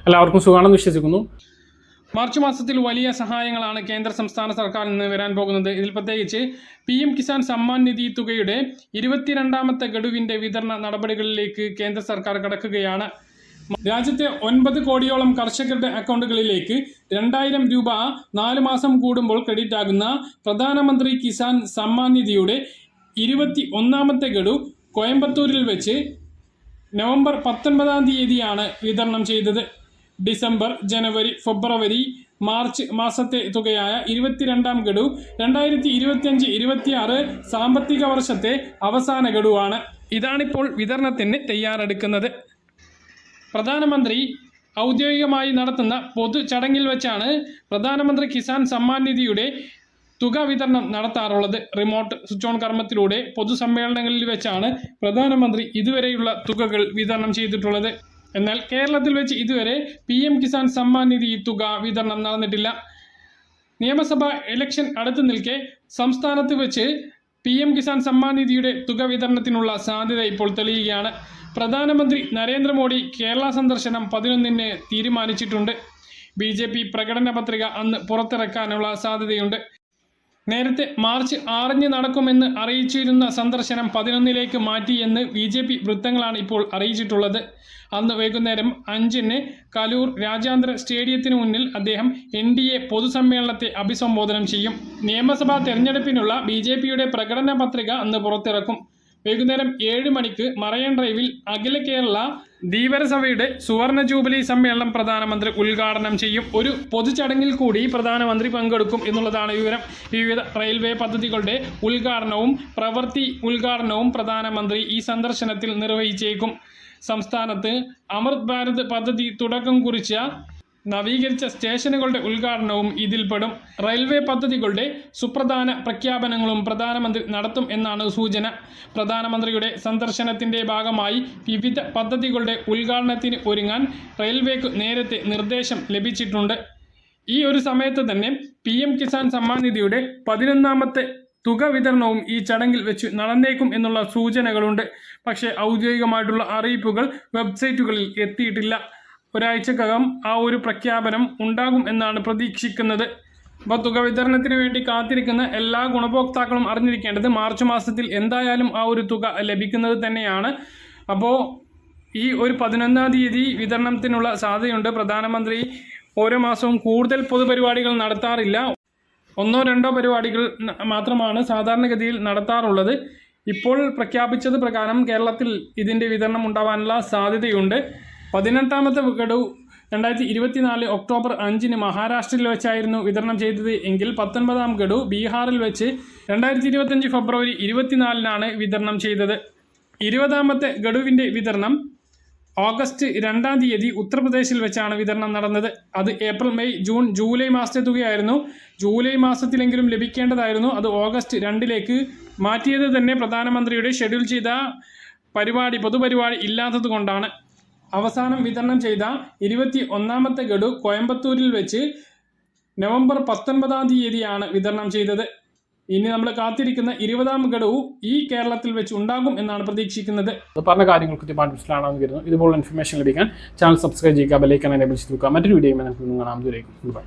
എല്ലാവർക്കും സുഖമാണെന്ന് വിശ്വസിക്കുന്നു. മാർച്ച് മാസത്തിൽ വലിയ സഹായങ്ങളാണ് കേന്ദ്ര സംസ്ഥാന സർക്കാരിൽ നിന്ന് വരാൻ പോകുന്നത്. ഇതിൽ പ്രത്യേകിച്ച് PM കിസാൻ സമ്മാൻ നിധി തുകയുടെ 22ാമത്തെ ഗഡുവിൻ്റെ വിതരണ നടപടികളിലേക്ക് കേന്ദ്ര സർക്കാർ കടക്കുകയാണ്. രാജ്യത്തെ 9 കോടിയോളം കർഷകരുടെ അക്കൗണ്ടുകളിലേക്ക് 2000 രൂപ 4 മാസം കൂടുമ്പോൾ ക്രെഡിറ്റ് ആകുന്ന പ്രധാനമന്ത്രി കിസാൻ സമ്മാൻ നിധിയുടെ 21ാമത്തെ ഗഡു കോയമ്പത്തൂരിൽ വെച്ച് നവംബർ 19-ാം തീയതിയാണ് വിതരണം ചെയ്തത്. ഡിസംബർ, ജനുവരി, ഫെബ്രുവരി, മാർച്ച് മാസത്തെ തുകയായ 22ാം ഗഡു 2025-26 സാമ്പത്തിക വർഷത്തെ അവസാന ഗഡുവാണ്. ഇതാണിപ്പോൾ വിതരണത്തിന് തയ്യാറെടുക്കുന്നത്. പ്രധാനമന്ത്രി ഔദ്യോഗികമായി നടത്തുന്ന പൊതു ചടങ്ങിൽ വെച്ചാണ് പ്രധാനമന്ത്രി കിസാൻ സമ്മാൻ നിധിയുടെ തുക വിതരണം നടത്താറുള്ളത്. റിമോട്ട് സ്വിച്ച് ഓൺ കർമ്മത്തിലൂടെ പൊതുസമ്മേളനങ്ങളിൽ വെച്ചാണ് പ്രധാനമന്ത്രി ഇതുവരെയുള്ള തുകകൾ വിതരണം ചെയ്തിട്ടുള്ളത്. എന്നാൽ കേരളത്തിൽ വെച്ച് ഇതുവരെ PM കിസാൻ സമ്മാൻ നിധി തുക വിതരണം നടന്നിട്ടില്ല. നിയമസഭാ ഇലക്ഷൻ അടുത്തു നിൽക്കെ സംസ്ഥാനത്ത് വെച്ച് PM കിസാൻ സമ്മാൻ നിധിയുടെ തുക വിതരണത്തിനുള്ള സാധ്യത ഇപ്പോൾ തെളിയുകയാണ്. പ്രധാനമന്ത്രി നരേന്ദ്രമോദി കേരള സന്ദർശനം 11-ന് തീരുമാനിച്ചിട്ടുണ്ട്. BJP പ്രകടന പത്രിക അന്ന് പുറത്തിറക്കാനുള്ള സാധ്യതയുണ്ട്. നേരത്തെ മാർച്ച് 6-ന് നടക്കുമെന്ന് അറിയിച്ചിരുന്ന സന്ദർശനം 11-ലേക്ക് മാറ്റിയെന്ന് BJP വൃത്തങ്ങളാണ് ഇപ്പോൾ അറിയിച്ചിട്ടുള്ളത്. അന്ന് വൈകുന്നേരം 5-ന് കലൂർ രാജ്യാന്തര സ്റ്റേഡിയത്തിന് മുന്നിൽ അദ്ദേഹം NDA പൊതുസമ്മേളനത്തെ അഭിസംബോധന ചെയ്യും. നിയമസഭാ തെരഞ്ഞെടുപ്പിനുള്ള BJPയുടെ പ്രകടന പത്രിക അന്ന് പുറത്തിറക്കും. വൈകുന്നേരം 7 മണിക്ക് മറൈൻ ഡ്രൈവിൽ അഖില കേരള ധീവരസഭയുടെ സുവർണ ജൂബിലി സമ്മേളനം പ്രധാനമന്ത്രി ഉദ്ഘാടനം ചെയ്യും. ഒരു പൊതുചടങ്ങിൽ കൂടി പ്രധാനമന്ത്രി പങ്കെടുക്കും എന്നുള്ളതാണ് വിവരം. വിവിധ റെയിൽവേ പദ്ധതികളുടെ ഉദ്ഘാടനവും പ്രവൃത്തി ഉദ്ഘാടനവും പ്രധാനമന്ത്രി ഈ സന്ദർശനത്തിൽ നിർവഹിച്ചേക്കും. സംസ്ഥാനത്ത് അമൃത് ഭാരത് പദ്ധതി തുടക്കം കുറിച്ച നവീകരിച്ച സ്റ്റേഷനുകളുടെ ഉദ്ഘാടനവും ഇതിൽപ്പെടും. റെയിൽവേ പദ്ധതികളുടെ സുപ്രധാന പ്രഖ്യാപനങ്ങളും പ്രധാനമന്ത്രി നടത്തും എന്നാണ് സൂചന. പ്രധാനമന്ത്രിയുടെ സന്ദർശനത്തിൻ്റെ ഭാഗമായി വിവിധ പദ്ധതികളുടെ ഉദ്ഘാടനത്തിന് ഒരുങ്ങാൻ റെയിൽവേക്ക് നേരത്തെ നിർദ്ദേശം ലഭിച്ചിട്ടുണ്ട്. ഈ ഒരു സമയത്ത് തന്നെ PM കിസാൻ സമ്മാൻ നിധിയുടെ 11ാമത്തെ തുക വിതരണവും ഈ ചടങ്ങിൽ വെച്ച് നടന്നേക്കും എന്നുള്ള സൂചനകളുണ്ട്. പക്ഷേ ഔദ്യോഗികമായിട്ടുള്ള അറിയിപ്പുകൾ വെബ്സൈറ്റുകളിൽ എത്തിയിട്ടില്ല. ഒരാഴ്ചക്കകം ആ ഒരു പ്രഖ്യാപനം ഉണ്ടാകും എന്നാണ് പ്രതീക്ഷിക്കുന്നത്. അപ്പോൾ തുക വിതരണത്തിന് വേണ്ടി കാത്തിരിക്കുന്ന എല്ലാ ഗുണഭോക്താക്കളും അറിഞ്ഞിരിക്കേണ്ടത് മാർച്ച് മാസത്തിൽ എന്തായാലും ആ ഒരു തുക ലഭിക്കുന്നത് തന്നെയാണ്. അപ്പോൾ ഈ ഒരു 11-ാം തീയതി വിതരണത്തിനുള്ള സാധ്യതയുണ്ട്. പ്രധാനമന്ത്രി ഓരോ മാസവും കൂടുതൽ പൊതുപരിപാടികൾ നടത്താറില്ല. 1-2 പരിപാടികൾ മാത്രമാണ് സാധാരണഗതിയിൽ നടത്താറുള്ളത്. ഇപ്പോൾ പ്രഖ്യാപിച്ചത് പ്രകാരം കേരളത്തിൽ ഇതിൻ്റെ വിതരണം ഉണ്ടാവാനുള്ള സാധ്യതയുണ്ട്. 18ാമത്തെ ഗഡു 2024 ഒക്ടോബർ 5-ന് മഹാരാഷ്ട്രയിൽ വെച്ചായിരുന്നു വിതരണം ചെയ്തത് എങ്കിൽ 19ാം ഗഡു ബീഹാറിൽ വെച്ച് 2025 ഫെബ്രുവരി 24-നാണ് വിതരണം ചെയ്തത്. 20ാമത്തെ ഗഡുവിൻ്റെ വിതരണം ഓഗസ്റ്റ് 2-ാം തീയതി ഉത്തർപ്രദേശിൽ വെച്ചാണ് വിതരണം നടന്നത്. അത് ഏപ്രിൽ, മെയ്, ജൂൺ, ജൂലൈ മാസത്തെ തുകയായിരുന്നു. ജൂലൈ മാസത്തിലെങ്കിലും ലഭിക്കേണ്ടതായിരുന്നു. അത് ഓഗസ്റ്റ് 2-ലേക്ക് മാറ്റിയത് തന്നെ പ്രധാനമന്ത്രിയുടെ ഷെഡ്യൂൾ ചെയ്ത പൊതുപരിപാടി ഇല്ലാത്തത് കൊണ്ടാണ്. അവസാനം വിതരണം ചെയ്ത 21ാമത്തെ ഗഡു കോയമ്പത്തൂരിൽ വെച്ച് നവംബർ 19-ാം തീയതിയാണ് വിതരണം ചെയ്തത്. ഇനി നമ്മൾ കാത്തിരിക്കുന്ന 20ാം ഗഡു ഈ കേരളത്തിൽ വെച്ച് ഉണ്ടാകും എന്നാണ് പ്രതീക്ഷിക്കുന്നത്. പറഞ്ഞ കാര്യങ്ങൾ കൃത്യമായിട്ട് മനസ്സിലാണെന്ന് കരുതുന്നു. ഇതുപോലുള്ള ഇൻഫർമേഷൻ ലഭിക്കാൻ ചാനൽ സബ്സ്ക്രൈബ് ചെയ്യുക, ബെൽ ഐക്കൺ എനേബിൾ ചെയ്ത് വെക്കുക. മറ്റൊരു വീഡിയോ നമുക്ക് കാണാം. ദൂരേക്കും ബൈ.